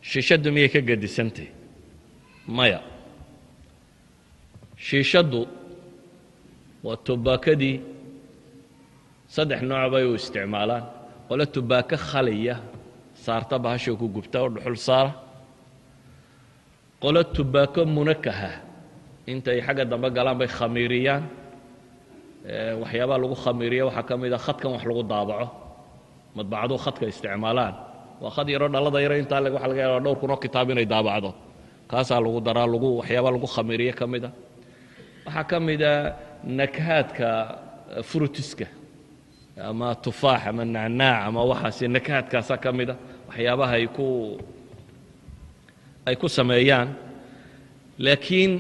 shiishaddu miyay ka gedisantahay maya shiishaddu waa tubaakadii saddex nooc bay u isticmaalaan qolo tubaako khaliya saarta bahasha ku gubta oo dhuxul saara qolo tubaako munakaha intay xagga dambe galaan bay khamiiriyaan waxyaabaha lagu khamiiriya waxaa ka mid ah khadkan wax lagu daabaco madbacadu khadka isticmaalaan waa khad yaroo dhalada yaro intaa waxa laga yaabaa dhowr kun oo kitaab inay daabacdo kaasaa lagu daraa waxyaaba lagu khamiiriye ka mid a waxaa ka mid a nakahaadka frutiska ama tufaax ama nacnaac ama waxaasi nakahaadkaasaa ka mid a waxyaabaha ay ku sameeyaan laakiin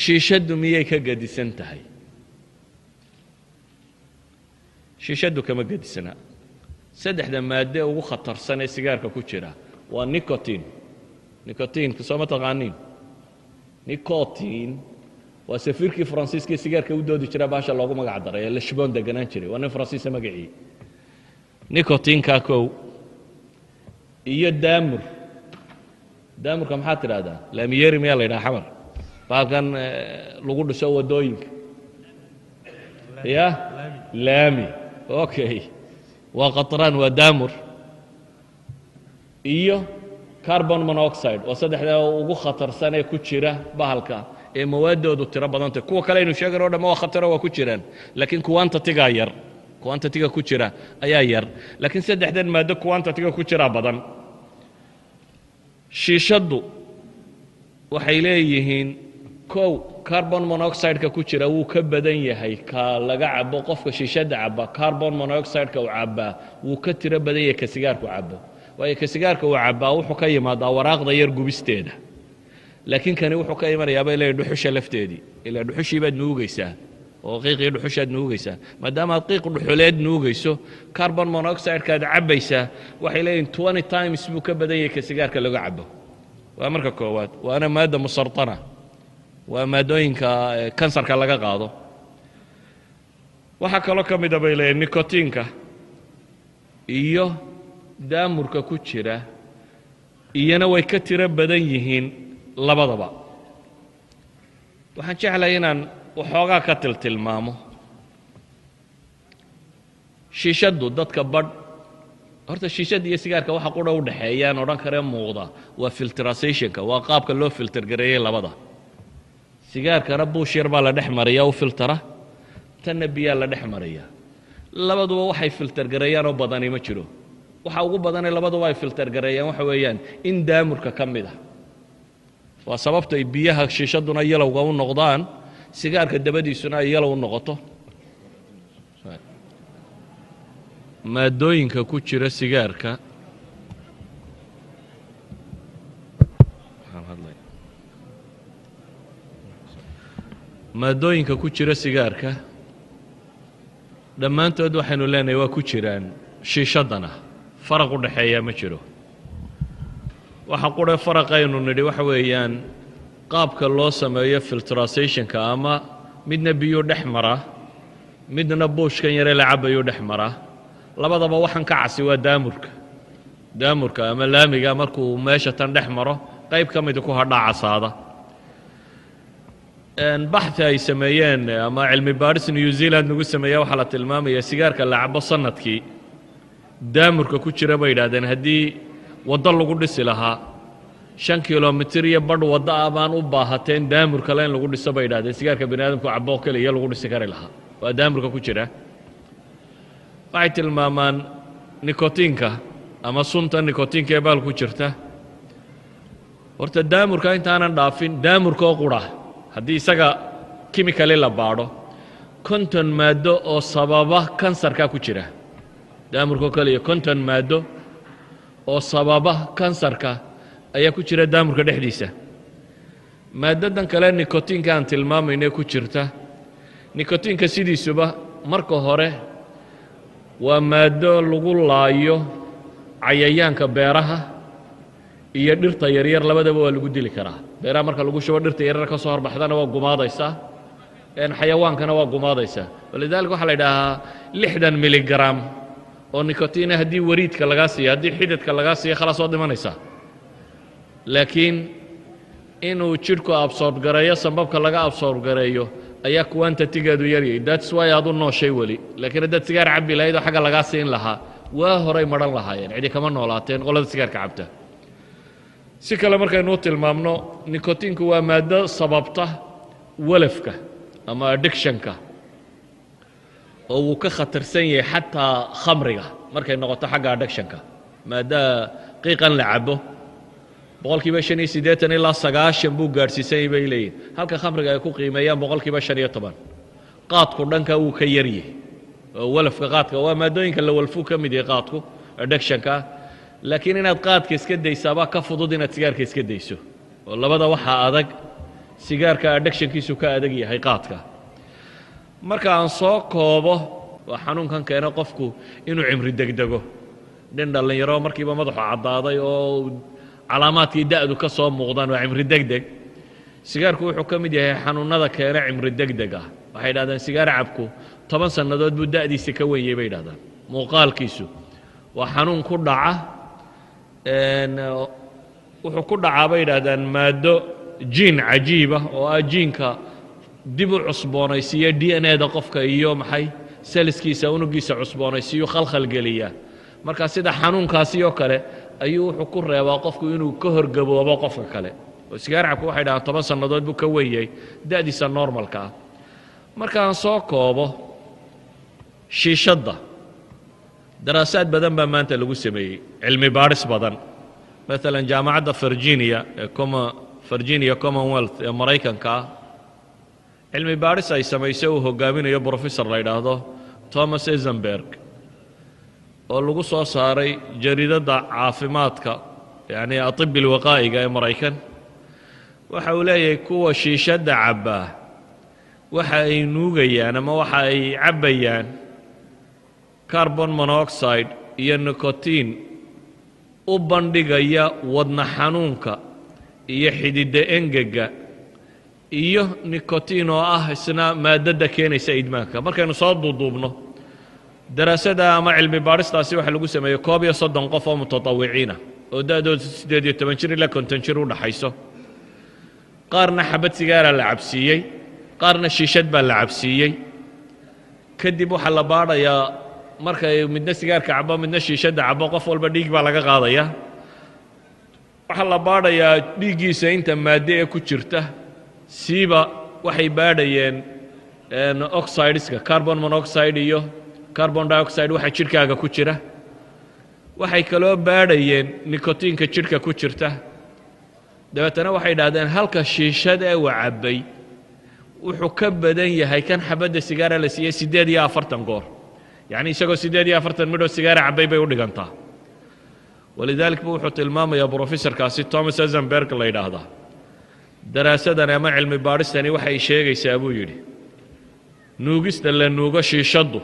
shiishaddu miyay ka gedisan tahay shiishaddu kama gedisana saddexda maadde ugu khatarsan ee sigaarka ku jira waa nicotinka soo ma taqaaniin nicotin waa safiirkii faransiiska ee sigaarka u doodi jira baasha loogu magac daray ee lashboon deganaan jiray waa nin faransiisa magacii nicotinka kow iyo daamurka maxaad tidhaahdaa laamiyeri miyaa la yidhaha xamar baalkan lagu dhiso waddooyinka ya laami okay waa qatraan waa daamur iyo carbon monoxide waa saddexda ugu khatarsan ee ku jira bahalka ee mawaadoodu tiro badantay kuwa kale aynu sheegano o dhamma waa khataro waa ku jiraan laakiin quantity-gaa yar quantity-ga ku jira ayaa yar laakiin saddexdan maaddo quantity-ga ku jiraa badan shiishaddu waxay leeyihiin kow carbon monoxide-ka ku jira wuu ka badan yahay ka laga cabo qofka shiishadda caba carbon monoxide-ka uu cabaa wuu ka tiro badan yahay ka sigaarku cabo waayo ka sigaarka uu cabaa wuxuu ka yimaadaa waraaqda yar gubisteeda laakiin kani wuxuu ka imanayaa bay leeyahay dhuxusha lafteedii ilaa dhuxushii baad nuugaysaa oo qiiqii dhuxushaad nuugaysaa maadaama aad qiiq dhuxuleed nuugayso carbon monoxide-kaad cabbaysaa waxay leeyihin 20 times buu ka badan yahay ka sigaarka laga cabo waa marka koowaad waana maadda musartana waa maadooyinka kansarka laga qaado waxaa kaloo ka mida bay leeyihin nicotinka iyo daamurka ku jira iyana way ka tiro badan yihiin labadaba waxaan jeclahay inaan waxoogaa ka tilmaamo shiishaddu dadka badh horta shiishadda iyo sigaarka waxa qudha u dhaxeeyaan odhan karee muuqda waa filtrasationka waa qaabka loo filter gareeyey labada sigaarkana buush yar baa la dhex mariyaa u filtara tanna biyaa la dhex mariyaa labaduba waxay filter gareeyaan oo badani ma jiro waxa ugu badanee labaduba ay filter gareeyaan waxa weeyaan in daamurka ka mid ah waa sababta ay biyaha shiishadduna yalowga u noqdaan sigaarka dabadiisuna ay yalow u noqoto maadooyinka ku jira sigaarka maadooyinka ku jira sigaarka dhammaantood waxaynu leenahay waa ku jiraan shiishaddana faraq u dhaxeeyaa ma jiro waxa qura faraqaynu nidhi waxa weeyaan qaabka loo sameeyo filtrasationka ama midna biyo dhex mara midna buushkan yare la cabayo dhex mara labadaba waxaan ka casi waa daamurka ama laamiga markuu meesha tan dhex maro qayb ka mid ku hadhaa casaada baxthi ay sameeyeen ama cilmi baadhis New Zealand nagu sameeya waxaa la tilmaamaya sigaarka la cabo sanadkii daamurka ku jira bay yidhaahdeen haddii waddo lagu dhisi lahaa 5 kilomitir iyo badh waddo ah baan u baahateen daamurka le in lagu dhiso bay yidhahdeen sigaarka bini aadamku cabo keliya lagu dhisi kari lahaa waa daamurka ku jira waxay tilmaamaan nicotinka ama sunta nicotinka ee baal ku jirta horta daamurka intaanan dhaafin daamurka oo qura haddii isaga chemically la baadho 50 maaddo oo sababa kansarka ku jira daamurka kaliya 50 maaddo oo sababa kansarka ayaa ku jira daamurka dhexdiisa maadadan kale nicotinka aan tilmaamayno ku jirta nicotinka sidiisuba marka hore waa maaddo lagu laayo cayayaanka beeraha iyo dhirta yaryar labadaba waa lagu dili karaa beeraha marka lagu shubo dhirta yaryar ka soo horbaxdana waa gumaadaysaa xayawaankana waa gumaadaysaa walidaalika waxaa la yidhaahaa 60 miligram oo nicotina haddii wariidka lagaa siiyo haddii xididka lagaa siiyo khalaas waa dhimanaysaa laakiin inuu jidhku absorb gareeyo sambabka laga absorb gareeyo ayaa quantity-geedu yaryahay. That's why aad u nooshay weli. laakiin haddaad sigaar cabbi lahayd oo xagga lagaa siin lahaa waa horay madhan lahaayeen, cidi kama noolaateen qolada sigaarka cabta. si kale markaynu u tilmaamno, nikotinku waa maaddo sababta walafka ama addictionka, oo wuu ka khatarsan yahay xataa khamriga markay noqoto xagga addictionka. maaddaa qiiqan la cabo boqolkiiba 85 ilaa 90 buu gaadhsiisay bay leeyihin, halka khamriga ay ku qiimeeyaan boqolkiiba 15. qaadku dhanka wuu ka yaryahay, oo walafka qaadka waa maadooyinka la walfuu ka mid yahay qaadku addictionka. laakiin inaad qaadka iska daysaabaa ka fudud inaad sigaarka iska dayso, oo labada waxaa adag. sigaarka addictionkiisu ka adag yahay qaadka. marka aan soo koobo, waa xanuunkan keena qofku inuu cimri degdego. nin dhallinyaro markiiba madaxu caddaaday oo calaamaadkii da'du ka soo muuqdaan waa cimri degdeg. sigaarku wuxuu ka mid yahay xanuunnada keena cimri degdeg ah. waxay yidhahdeen sigaar cabku 10 sannadood buu da'diisa ka weyn yahay bay yidhahdaan. muuqaalkiisu waa xanuun ku dhaca, wuxuu ku dhacaa bay yidhahdaan maaddo jiin cajiiba oo ah jiinka dib u cusboonaysiiya DNA-da qofka iyo maxay seliskiisa unugiisa cusboonaysiiyo khalkhalgeliya. marka sida xanuunkaasi oo kale ayuu wuxuu ku reebaa qofku inuu ka horgaboobo qofka kale. oo sigaar cabku waxay dhahaan 10 sannadood buu ka weyn yahay da'diisa normalka ah. markaan soo koobo, shiishadda daraasaad badan baa maanta lagu sameeyey, cilmi baadhis badan. maalan jaamacadda Virginia Commonwealth ee Maraykanka ah, cilmi baadhis ay samaysay uu hogaaminayo professor la yidhaahdo Thomas Eisenberg, oo lagu soo saaray jariidadda caafimaadka yacni atibbi alwaqaa'iga ee Maraykan. waxa uu leeyahay kuwa shiishadda cabbaa waxa ay nuugayaan ama waxa ay cabbayaan carbon monoxide iyo nicotine u bandhigaya wadna xanuunka iyo xididda engega iyo nicotine oo ah isna maadada keenaysa idmaanka. markaynu soo duuduubno daraasada ama cilmi baadhistaasi waxa lagu sameeyey 31 qof oo mutatawiciina oo da'doodu 18 jir ilaa 50 jir u dhaxayso. qaarna xabad sigaara la cabsiiyey, qaarna shiishad baa la cabsiiyey. kadib waxaa la baadhayaa markay midna sigaarka cabo midna shiishadda cabo, qof walba dhiig baa laga qaadayaa. waxaa la baadhayaa dhiiggiisa inta maaddo ee ku jirta. siiba waxay baadhayeen oxideska, carbon monoxide iyo carbon dioxide waxa jidhkaaga ku jira. waxay kaloo baadhayeen nikotiinka jidhka ku jirta. dabeetana waxay idhahdeen halka shiishad ee uu cabbay wuxuu ka badan yahay kan xabadda sigaara la siiyey 48 goor. yacni isagoo 48 midhoo sigaara cabbay bay u dhigantaa. walidaalika buu wuxuu tilmaamayaa professorkaasi Thomas Eisenberg la yidhaahdaa, daraasadan ama cilmi baadhistani waxay sheegaysaa buu yidhi nuugista la nuugo shiishaddu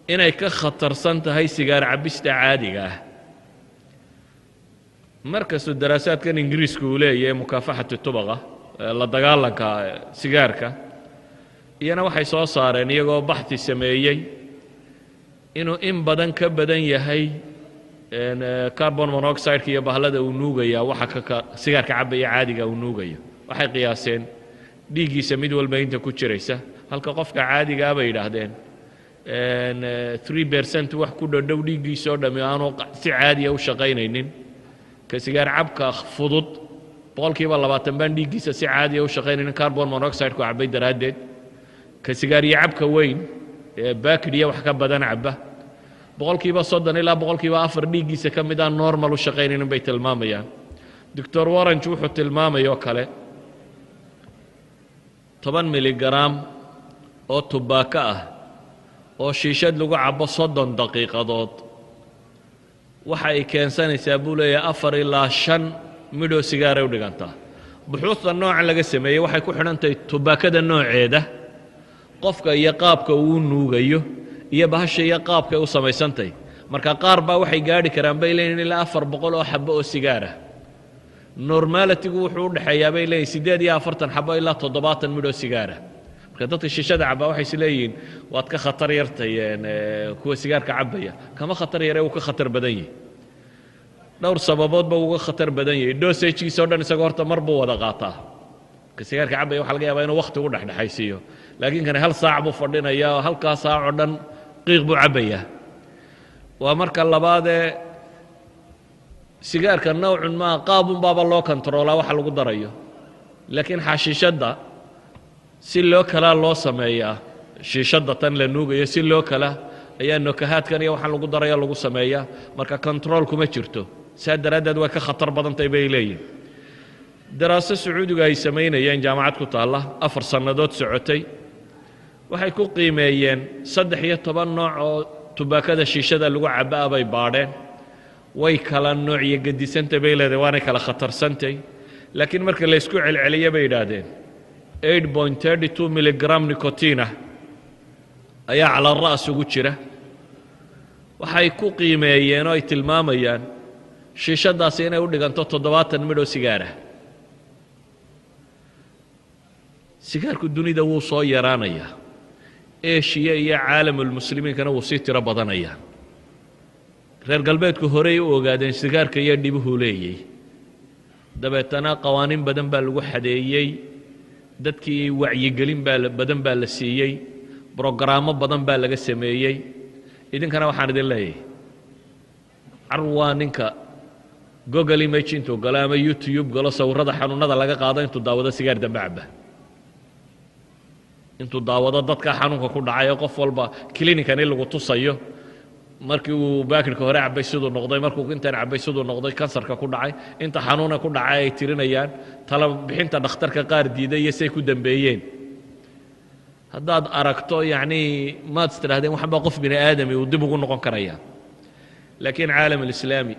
inay ka khatarsan tahay sigaar cabbista caadiga ah. markastuu daraasaadkan ingiriisku uu leeyahay mukaafaxatu tubaqa, la dagaalanka sigaarka, iyana waxay soo saareen iyagoo baxthi sameeyey inuu in badan ka badan yahay carbon monoxide iyo bahlada uu nuugaya waxa sigaarka cabbaya caadiga uu nuugayo. waxay qiyaaseen dhiiggiisa mid walba inta ku jiraysa, halka qofka caadiga ah bay yidhaahdeen 3% wax ku dhow dhiiggiisa oo dhammi aanu si caadiya u shaqaynaynin. ka sigaar cabka fudud boqolkiiba 20 baan dhiiggiisa si caadiya u shaqaynaynin carbon monoxide ku cabbay daraaddeed. ka sigaariyo cabka weyn ee baakidhiya wax ka badan cabba boqolkiiba 30 ilaa boqolkiiba 4 dhiiggiisa ka mid aan normal u shaqaynaynin bay tilmaamayaan. doctor Warrench wuxuu tilmaamayoo kale 10 miligram oo tubaako ah oo shiishad lagu cabbo 30 daqiiqadood waxa ay keensanaysaa buu leeyahay 4 ilaa 5 midhoo sigaaray u dhigantaa. buxuusta noocan laga sameeyey waxay ku xidhan tahay tubaakada nooceeda, qofka iyo qaabka uu nuugayo, iyo bahasha iyo qaabka u samaysantahay. marka qaar baa waxay gaadhi karaan bay leeyihiin ilaa 400 oo xabbo oo sigaar ah. normality-gu wuxuu u dhaxeeyaa bay leeyihiin 48 xabbo ilaa 70 midhoo sigaar ah. marka dadka shiishada cabba waxay is leeyihiin waad ka khatar yartay kuwa sigaarka cabbaya. kama khatar yare uu ka khatar badan yahay. dhowr sababood ba uga khatar badan yahay dosage-kiisa oo dhan isagoo horta mar buu wada qaataa ka sigaarka cabaya waxa laga yaabaa inuu waqti u dhexdhexaysiiyo laakiin kan hal saac buu fadhinayaa oo halkaa saac oo dhan qiiq buu cabayaa waa marka labaadee sigaarka nawcun maa qaabun baaba loo kontroolaa waxa lagu darayo laakiin xashiishadda si loo kalaa loo sameeyaa shiishadda tan la nuugayo si loo kala ayaa nokahaadkan iyo waxaan lagu daraya lagu sameeyaa marka control kuma jirto saa daraaddeed way ka khatar badantay bay leeyihin daraaso sacuudiga ay samaynayeen jaamacad ku taalla 4 sannadood socotay waxay ku qiimeeyeen 13 nooc oo tubaakada shiishada lagu cabaa bay baadheen way kala noocyo gadisantay bay leedahay waanay kala khatarsantay laakiin marka la isku celceliyo bay yidhaahdeen 8.32 miligram nicotina ayaa cala ra's ugu jira waxay ku qiimeeyeen oo ay tilmaamayaan shiishadaasi inay u dhiganto 70 midho sigaara sigaarku dunida wuu soo yaraanayaa eeshiya iyo caalamulmuslimiinkana wuu sii tiro badanayaa reer galbeedku horey u ogaadeen sigaarka iyo dhibuhu leeyay dabeetana qawaaniin badan baa lagu xadeeyey dadkii wacyigelin badan baa la siiyey brogaraamo badan baa laga sameeyey idinkana waxaan idin leeyahay carwaa ninka google image intuu galo ama youtube galo sawirada xanuunada laga qaado intuu daawado sigaar dambe caba intuu daawado dadka xanuunka ku dhacay qof walba clinican in lagu tusayo markii uu baakirka hore cabay sidoo noqday markuu intaan cabay sidoo noqday kansarka ku dhacay inta xanuuna ku dhacay ay tirinayaan tala bixinta dhakhtarka qaar diiday iyo say ku dambeeyeen haddaad aragto yacni maad istirahdeen waxba qof bini aadami uu dib ugu noqon karaya laakiin caalam alislaami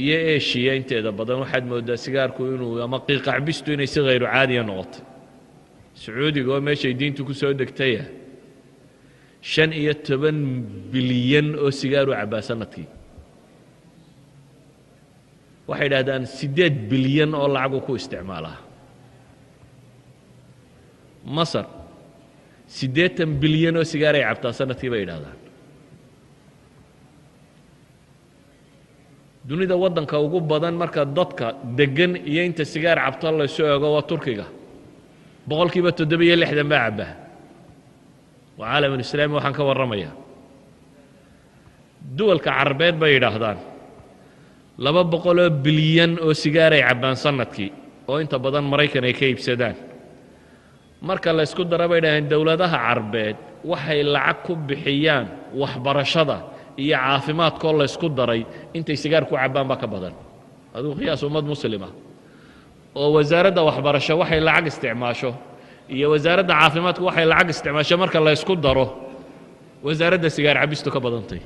iyo eeshiya inteeda badan waxaad moodaa sigaarku inuu ama qiiqa cabistu inay si hayru caadiya noqotay sacuudiga oo meeshay diintu ku soo degtaya 15 bilyan oo sigaar u cabaa sanadkii waxay yidhaahdaan 8 bilyan oo lacagu ku isticmaalaa masar 80 bilyan oo sigaar ay cabtaa sanadkii bay yidhahdaan dunida waddanka ugu badan marka dadka degan iyo inta sigaar cabto la soo eego waa turkiga boqolkiiba 7 baa cabaa وعالم الإسلامي وحن كورميا دول كعربيت بيدهدان لما بقولوا بليون أو سيجارة عبان سنتكي أو أنت بدن مريكان يكيب سدان مركا لا يسكت دربيدا عند دولتها عربيت وحي العكب بحيان وحبرشدة هي عافمات كل يسكت دري أنت سيجاركو عبان بك بدن هذا قياس أمد مسلمة ووزارة وحبرشة وحي العق استعماشه iyo wasaaradda caafimaadku waxay lacag isticmaashay marka la isku daro wasaaradda sigaar cabistu ka badantay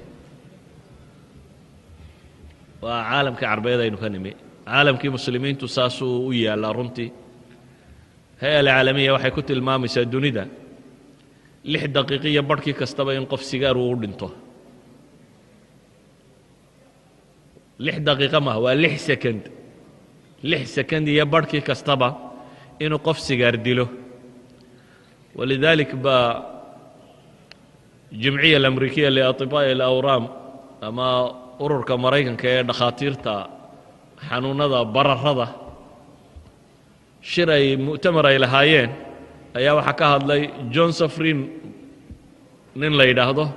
waa caalamka carbeed aynu ka nimi caalamkii muslimiintu saasuu u yaallaa runtii hay-a alcaalamiya waxay ku tilmaamaysaa dunida 6 daqiiqiyo barhkii kastaba in qof sigaar uu u dhinto 6 daqiiqo maaha waa 6 sekond 6 sekond iyo barhkii kastaba inuu qof sigaar dilo ولذلك الجمعية الأمريكية لأطباء الأورام أما أورك مريكان كي دخاتيرتا حنوندا برردا شري مؤتمر إلى هايين أيا وحكاها لي جون سفرين نين لا يدهدو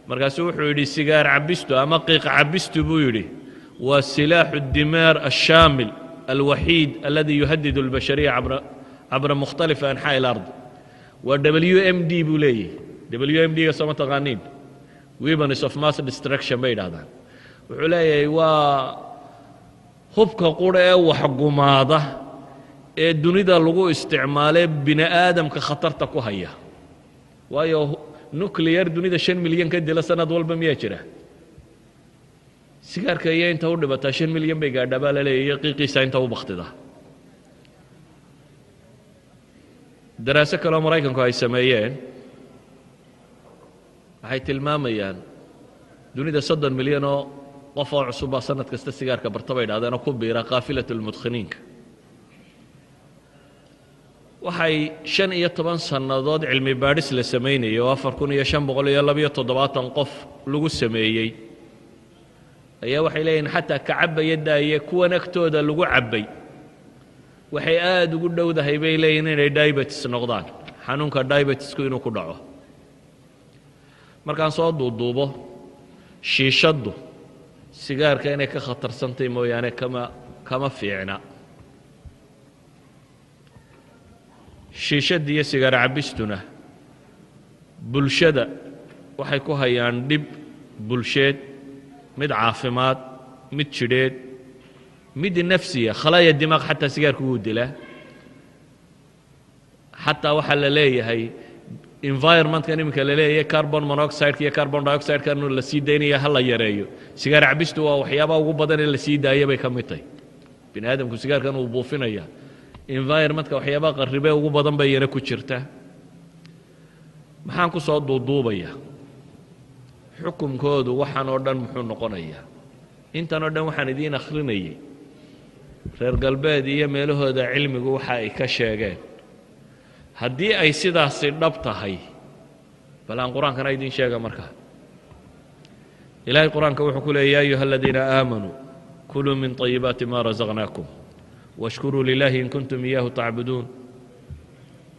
مركاسو وحو سيجار عبستو أما قيق عبستو بيولي وسلاح الدمار الشامل الوحيد الذي يهدد البشرية عبر مختلف أنحاء الأرض WMD بولي WMD كسمة تغانين Weapons of Mass Destruction بيد هذا وحلاي هبك قرى وحكومة الدنيا ده لغو استعماله بني آدم كخطرتك وهي ويا نوكليير دنيا 5 مليون كده لسنة دول بمية سيجار كيا أنت ورد بتا 5 مليون بيجا دبالة ليه يقيقي ساين تو بختده دراسة كلام رايكم كاي سمايين waxay tilmaamayaan dunida 30 milyan oo qof oo cusub sanad kasta sigaarka bartaba yidhaahdeen oo ku biira qaafilatul mudkhiniinka waxay 15 sannadood cilmi baadhis la sameeyay oo 4572 qof lagu sameeyay ayaa waxay leeyihiin xataa ka cabbaya daaye kuwan agtooda lagu cabbay waxay aad ugu dhowdahay bay leeyihiin inay diabetes noqdaan xanuunka diabetesku inuu ku dhaco markaan soo duuduubo shiishaddu sigaarka inay ka khatarsantay mooyaane kama fiicna shiishadda iyo sigaar cabbistuna bulshada waxay ku hayaan dhib bulsheed mid caafimaad mid jidheed mid nafsiya khalaaya dimaaq xataa sigaarku wuu dilaa xataa waxaa la leeyahay environmentkan iminka la leeyahay carbon monoxide iyo carbon dioxide kan la sii daynaya ha la yareeyo sigaar cabbistu waa waxyaabaha ugu badan ee la sii daaya bay ka mid tahay bini aadamku sigaarkan uu buufinaya environmentka waxyaabaha qarribee ugu badan bay yana ku jirta maxaan ku soo duuduubayaa xukunkoodu waxaan oo dhan muxuu noqonayaa intan oo dhan waxaan idiin akhrinayay reer galbeed iyo meelahooda cilmigu waxa ay ka sheegeen haddii ay sidaasi dhab tahay bal aan qur-aankana idiin sheega markaa ilaahay qur-aanka wuxuu ku leeyay yaa ayuha aladiina aamanuu kuluu min طayibaati ma rasaqnaakum washkuruu lilaahi in kuntum iyaahu tacbuduun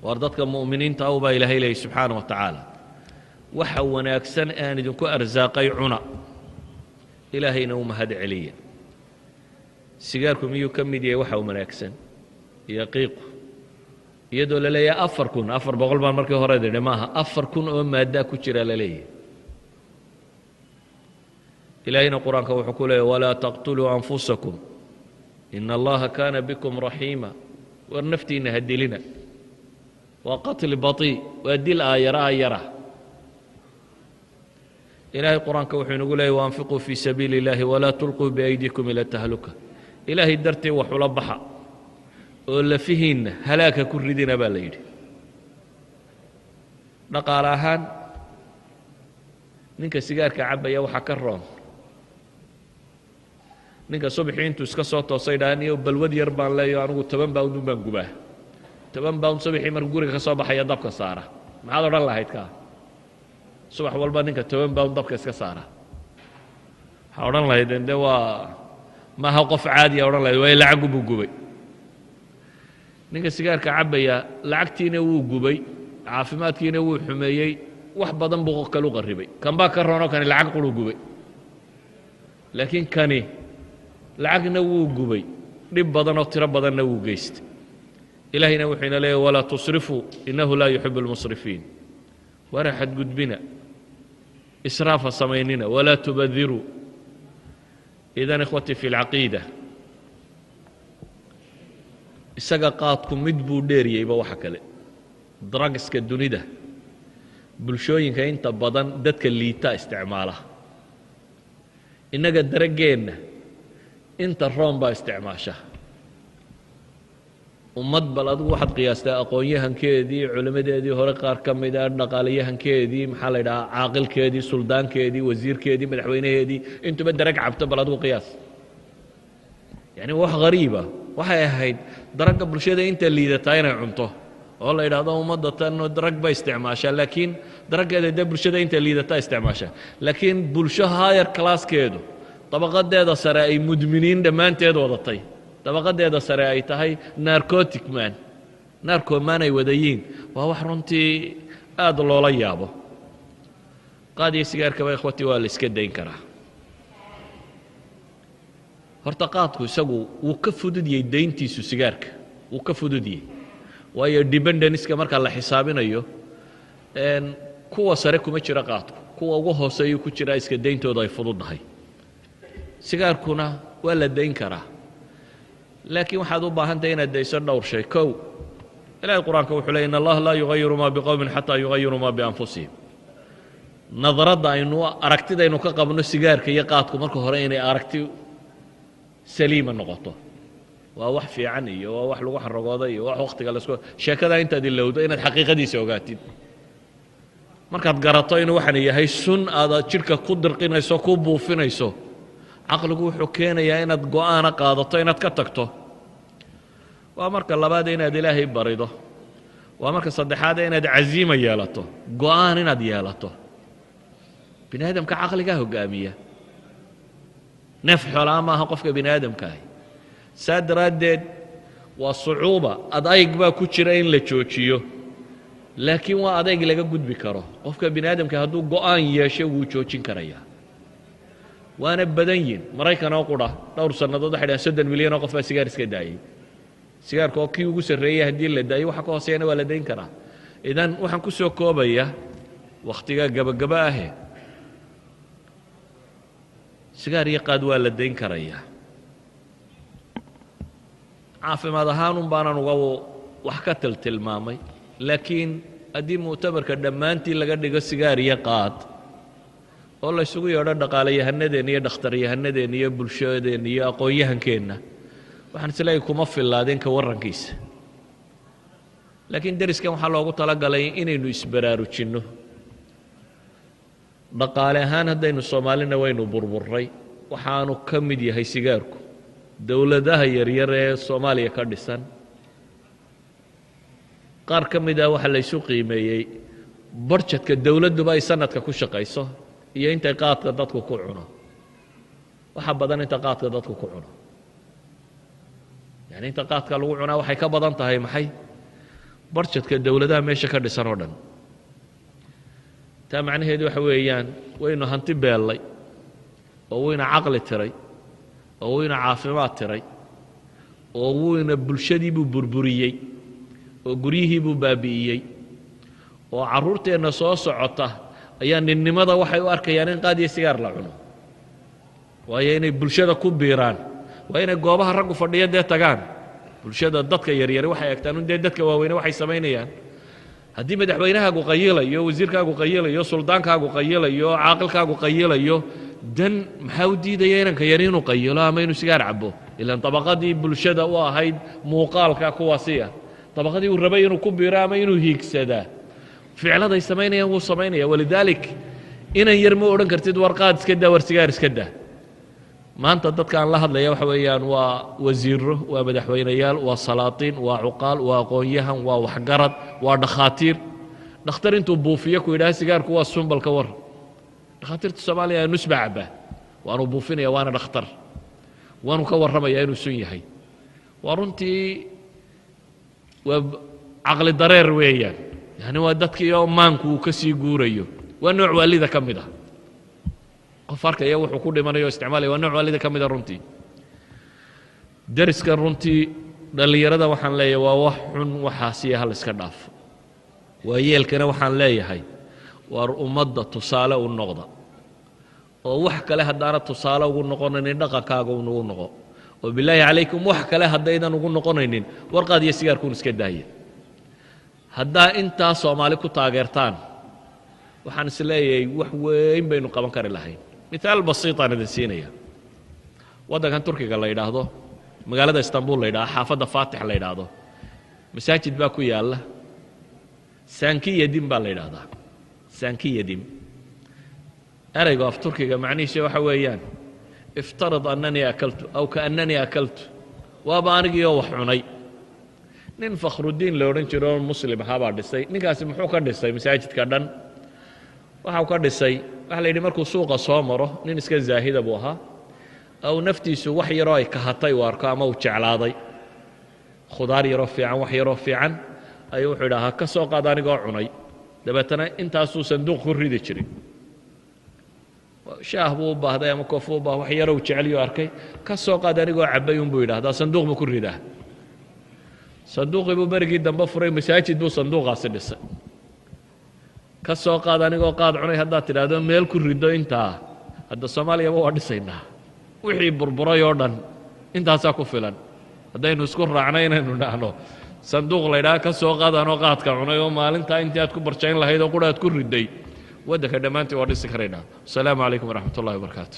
waar dadka mu'miniinta ah baa ilaahay leeyay subxaana wa tacaala waxa wanaagsan aan idinku arsaaqay cuna ilaahayna u mahad celiya sigaarku miyuu ka mid yahay waxa wanaagsan iyo qiiqu iyadoo la leeyahay 4,000 baan markii hore dhigay maaha 4,000 oo maada ku jira la leeyahay ilaahayna quraanka wuxuu ku leeyahay walaa taqtuluu anfusakum ina allaha kaana bikum raxiima war naftiina hadilina waa qatl batii waa dil aayara ilaahay quraanka wuxuu inagu leeyahay waanfiquu fii sabiili illaahi walaa tulquu biaydikum ila tahluka ilaahay dartii wax ula baxa oo lafihiinna halaaka ku ridina baa la yidhi dhaqaale ahaan ninka sigaarka cabbaya waxaa ka roon ninka subaxii intuu iska soo toosay dhaaniyo balwad yar baan leeyo anigu 10 pound baan gubaa 10 pound subaxii markuu guriga ka soo baxaya dabka saara maxaad odhan lahayd kaa subax walba ninka 10 pound dabka iska saara waxaa odhan lahayd inde waa maaha qof caadiya odhan lahayd waa lacag buu gubay ninka sigaarka cabbaya lacagtiina wuu gubay caafimaadkiina wuu xumeeyey wax badan buu kale u qarribay kan baa ka roonoo kani lacag quru gubay laakiin kani lacagna wuu gubay dhib badan oo tiro badanna wuu geystay ilaahayna wuxuu ina leeyahay walaa tusrifuu innahu laa yuxibu almusrifiin wara xadgudbina israafa samaynina walaa tubadiruu idan ikhwatii fi lcaqiida isaga qaadku mid buu dheeriyeyba waxa kale drugska dunida bulshooyinka inta badan dadka liita isticmaala innaga darageenna inta roon baa isticmaasha ummad bal adigu waxaad qiyaastaa aqoon-yahankeedii culimmadeedii hore qaar ka mid a dhaqaalayahankeedii maxaa la yidhahaa caaqilkeedii suldaankeedii wasiirkeedii madaxweynaheedii intuba darag cabto bal adigu qiyaas yani wax hariiba waxay ahayd daragga bulshada inta liidataa inay cunto oo la yidhaahdo ummadda tan darag bay isticmaashaa laakiin daraggeeda dee bulshada inta liidataa isticmaashaa laakiin bulsho higher classkeedu dabaqadeeda sare ay mudminiin dhammaanteed wadatay dabaqadeeda sare ay tahay narcotic man narcoman ay wadayiin waa wax runtii aad loola yaabo qaadiyo sigaarkaba ikhwatii waa la iska dayn karaa horta qaadku isagu wuu ka fududiyey dayntiisu sigaarka wuu ka fududiyey waayo dependenska marka la xisaabinayo kuwa sare kuma jira qaadku kuwa ugu hooseeyu ku jira iska dayntooda ay fududdahay sigaarkuna waa la dayn karaa laakiin waxaad u baahantahay inaad dayso dhowr shay kow ilaahay qur-aanka wuxuu leeyay in allaha laa yugayiru maa biqowmin xataa yugayiru maa bianfusihim nadaradda aynu aragtidaynu ka qabno sigaarka iyo qaadku marka hore inay aragti saliima noqoto waa wax fiican iyo waa wax lagu xaragooda iyo wax waqtiga lasku sheekada intaad ilowdo inaad xaqiiqadiisa ogaatid markaad garato inuu waxaan yahay sun aad jidhka ku dirqinayso ku buufinayso caqligu wuxuu keenayaa inaad go'aana qaadato inaad ka tagto waa marka labaad inaad ilaahay barido waa marka saddexaad inaad caziima yeelato go'aan inaad yeelato bini aadamka caqligaa hogaamiya neef xoolaa maaha qofka bini aadamkaahi saa daraaddeed waa sucuuba adayg baa ku jira in la joojiyo laakiin waa adayg laga gudbi karo qofka bini aadamka hadduu go'aan yeesho wuu joojin karayaa waana badan yihin maraykan oo qudha dhowr sannadood waxay dhahaan 30 milyan oo qof baa sigaar iska daayay sigaarka oo kii ugu sarreeyay haddii la daayo waxa ka hooseeyana waa la dayn karaa idan waxaan ku soo koobaya wakhtiga gabagaba ahe sigaar iyo qaad waa la dayn karayaa caafimaad ahaan un baanan uga wax ka tilmaamay laakiin haddii mu'tamarka dhammaantii laga dhigo sigaar iyo qaad oo la isugu yeedho dhaqaalayahanadeenna iyo dhakhtaryahanadeenna iyo bulshadeenna iyo aqoon-yahankeenna waxaan isleeyahay kuma fillaadeen ka warrankiisa laakiin deriskan waxaa loogu talagalay inaynu isbaraarujinno dhaqaale ahaan haddaynu soomaalina waynu burburray waxaanu ka mid yahay sigaarku dowladaha yaryar ee soomaaliya ka dhisan qaar ka mid ah waxaa laysu qiimeeyey barjadka dowladduba ay sanadka ku shaqayso iyo intay qaadka dadku ku cuno waxa badan inta qaadka dadku ku cuno yani inta qaadka lagu cunaa waxay ka badan tahay maxay barjadka dowladaha meesha ka dhisan oo dhan taa macnaheedu waxa weeyaan waynu hanti beellay oo wayna caqli tiray oo wayna caafimaad tiray oo wayna bulshadii buu burburiyey oo guryihii buu baabi'iyey oo carruurteenna soo socota ayaa ninnimada waxay u arkayaan in qaad iyo sigaar la cuno waayo inay bulshada ku biiraan waa inay goobaha raggu fadhiya dee tagaan bulshada dadka yaryari waxay egtaan un dee dadka waaweyne waxay samaynayaan haddii madaxweynahaagu qayilayo wasiirkaagu qayilayo suldaankaagu qayilayo caaqilkaagu qayilayo dan maxaa u diidaya inanka yari inuu qayilo ama inuu sigaar cabo ilaan dabaqadii bulshada u ahayd muuqaalka kuwaasiya dabaqadii uu rabay inuu ku biiro ama inuu hiigsadaa ficladay samaynayaan wuu samaynaya walidaalik inan yar ma odhan kartid war qaad iska daa war sigaar iska daa maanta dadka aan la hadlaya waxa weeyaan waa wasiiro waa madaxweynayaal waa salaatiin waa cuqaal waa aqoon-yahan waa waxgarad waa dhakhaatiir dhakhtar intuu buufiyo ku yidhaha sigaarku waa sunbalka war dhakhaatiirta soomaaliya nusba cabaa waanu buufinaya waana dhakhtar waanu ka warramayaa inuu sun yahay waa runtii waa caqli dareer weeyaan yani waa dadkii oo maanku uu ka sii guurayo waa nooc waalida ka mid ah qof arkaya wuxuu ku dhimanayo isticmaalaya waa nooc waalida ka mid ah runtii deriskan runtii dhallinyarada waxaan leeyahay waa wax xun waxaasiya hal iska dhaafo waayeelkana waxaan leeyahay waar ummadda tusaale u noqda oo wax kale haddaana tusaale ugu noqonaynin dhaqankaaga unugu noqo oo bilaahi calaykum wax kale haddaydan ugu noqonaynin warqaad iyo sigaarkuun iska daaya haddaa intaa soomaali ku taageertaan waxaan is leeyahay wax weyn baynu qaban kari lahayn mithaal basiitaan idin siinaya waddankan turkiga la yidhaahdo magaalada istanbul la yidhahdo xaafadda faatix la yidhaahdo masaajid baa ku yaalla saankiyadim baa la yidhaahdaa saankiyadim erayga af turkiga macnihiisa waxa weeyaan iftarad annanii akaltu aw kaannanii akaltu waaba anigiioo wax cunay nin fakhrudiin la odhan jiro muslim ahaa baa dhisay ninkaasi muxuu ka dhisay masaajidka dhan waxau ka dhisay waxa la yidhi markuu suuqa soo maro nin iska zaahida buu ahaa aw naftiisu wax yaroo ay kahatay uu arko ama uu jeclaaday khudaar yaroo fiican wax yaroo fiican ayuu wuxuu idhahaa ka soo qaad anigoo cunay dabeetana intaasuu sanduuq ku ridi jiray shaah buu u baahday ama koofu u baah wax yaroo uu jeceliyo arkay ka soo qaad anigoo cabbay unbuu yidhahdaa sanduuq buu ku ridaa sanduuqii buu berigii dambe furay masaajid buu sanduuqaasi dhisay ka soo qaad anigoo qaad cunay haddaad tidhaahdo meel ku riddo intaa hadda soomaaliyaba waa dhisaynaa wixii burburay oo dhan intaasaa ku filan haddaynu isku raacno inaynu dhahno sanduuq la ydhaha ka soo qaad anoo qaadka cunay oo maalintaa intii aad ku barjayn lahayd oo qura aad ku ridday waddanka dhammaantii waa dhisi karaynaa wasalaamu calaykum waraxmat ullahi wabarakaatu